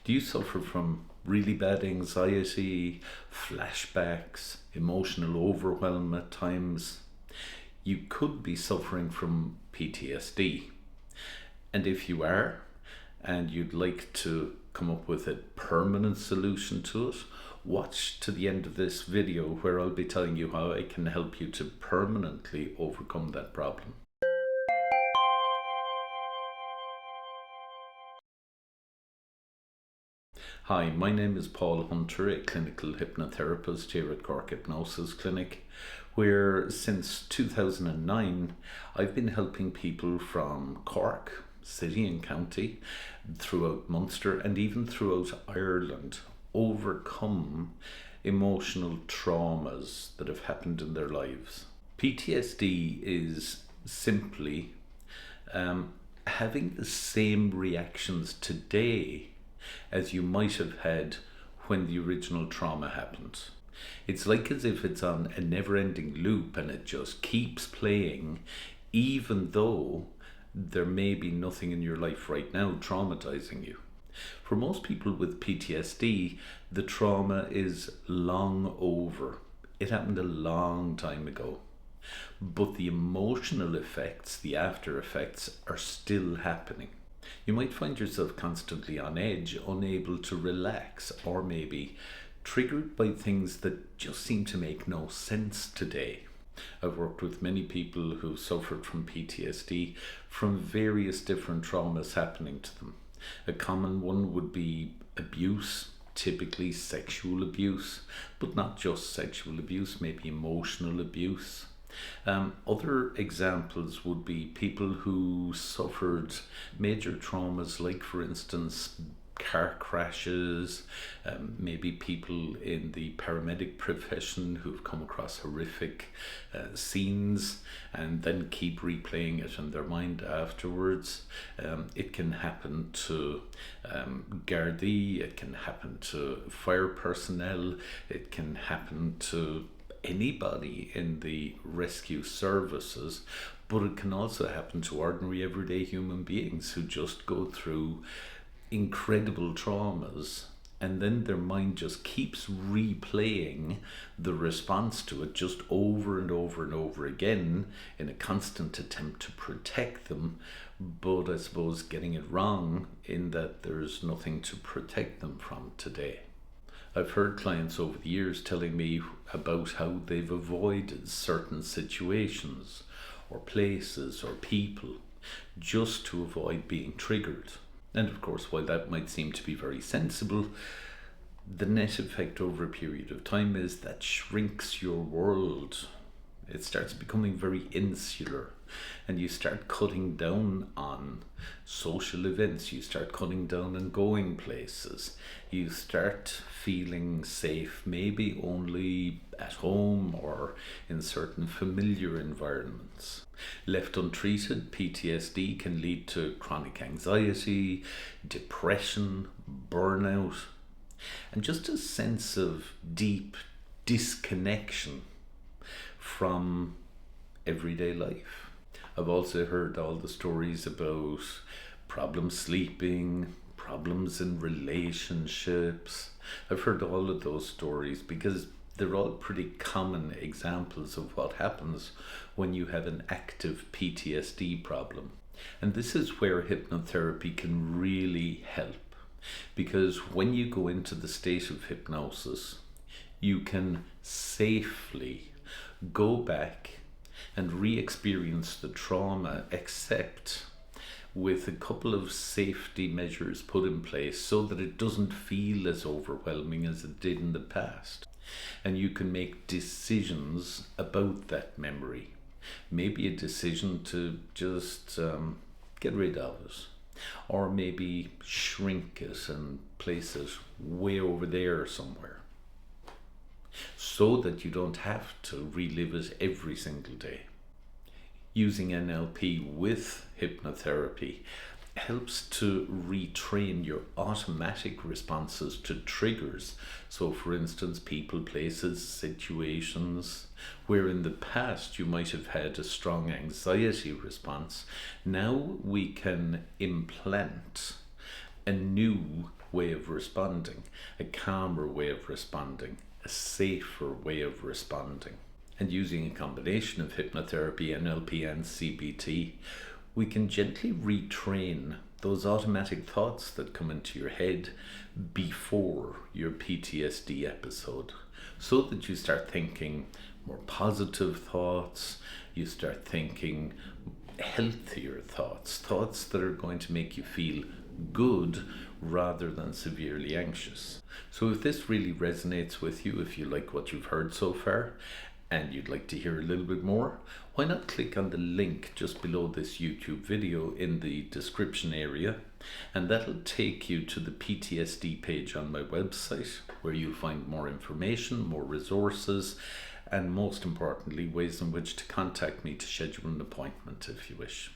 Do you suffer from really bad anxiety, flashbacks, emotional overwhelm at times? You could be suffering from PTSD. And if you are, and you'd like to come up with a permanent solution to it, watch to the end of this video where I'll be telling you how I can help you to permanently overcome that problem. Hi, my name is Paul Hunter, a clinical hypnotherapist here at Cork Hypnosis Clinic, where since 2009 I've been helping people from Cork, city and county, throughout Munster and even throughout Ireland overcome emotional traumas that have happened in their lives. PTSD is simply having the same reactions today as you might have had when the original trauma happened. It's like as if it's on a never-ending loop and it just keeps playing, even though there may be nothing in your life right now traumatizing you. For most people with PTSD, the trauma is long over. It happened a long time ago. But the emotional effects, the after effects, are still happening. You might find yourself constantly on edge, unable to relax, or maybe triggered by things that just seem to make no sense today. I've worked with many people who suffered from PTSD from various different traumas happening to them. A common one would be abuse, typically sexual abuse, but not just sexual abuse, maybe emotional abuse. Other examples would be people who suffered major traumas, like, for instance, car crashes, maybe people in the paramedic profession who've come across horrific scenes and then keep replaying it in their mind afterwards. It can happen to Gardaí, it can happen to fire personnel, it can happen to anybody in the rescue services, but it can also happen to ordinary everyday human beings who just go through incredible traumas and then their mind just keeps replaying the response to it just over and over and over again in a constant attempt to protect them, but I suppose getting it wrong in that there's nothing to protect them from today. I've heard clients over the years telling me about how they've avoided certain situations or places or people just to avoid being triggered. And of course, while that might seem to be very sensible, the net effect over a period of time is that shrinks your world. It starts becoming very insular, and you start cutting down on social events, you start cutting down on going places, you start feeling safe maybe only at home or in certain familiar environments. Left untreated, PTSD can lead to chronic anxiety, depression, burnout, and just a sense of deep disconnection from everyday life. I've also heard all the stories about problems sleeping, problems in relationships. I've heard all of those stories because they're all pretty common examples of what happens when you have an active PTSD problem. And this is where hypnotherapy can really help, because when you go into the state of hypnosis, you can safely go back and re-experience the trauma, except with a couple of safety measures put in place so that it doesn't feel as overwhelming as it did in the past. And you can make decisions about that memory. Maybe a decision to just get rid of it, or maybe shrink it and place it way over there somewhere, so that you don't have to relive it every single day. Using NLP with hypnotherapy helps to retrain your automatic responses to triggers. So, for instance, people, places, situations where in the past you might have had a strong anxiety response. Now we can implant a new way of responding, a calmer way of responding, a safer way of responding. And using a combination of hypnotherapy, NLP, and CBT, we can gently retrain those automatic thoughts that come into your head before your PTSD episode, so that you start thinking more positive thoughts, you start thinking healthier thoughts, thoughts that are going to make you feel good rather than severely anxious. So if this really resonates with you, if you like what you've heard so far, and you'd like to hear a little bit more, why not click on the link just below this YouTube video in the description area, and that'll take you to the PTSD page on my website, where you'll find more information, more resources, and most importantly, ways in which to contact me to schedule an appointment if you wish.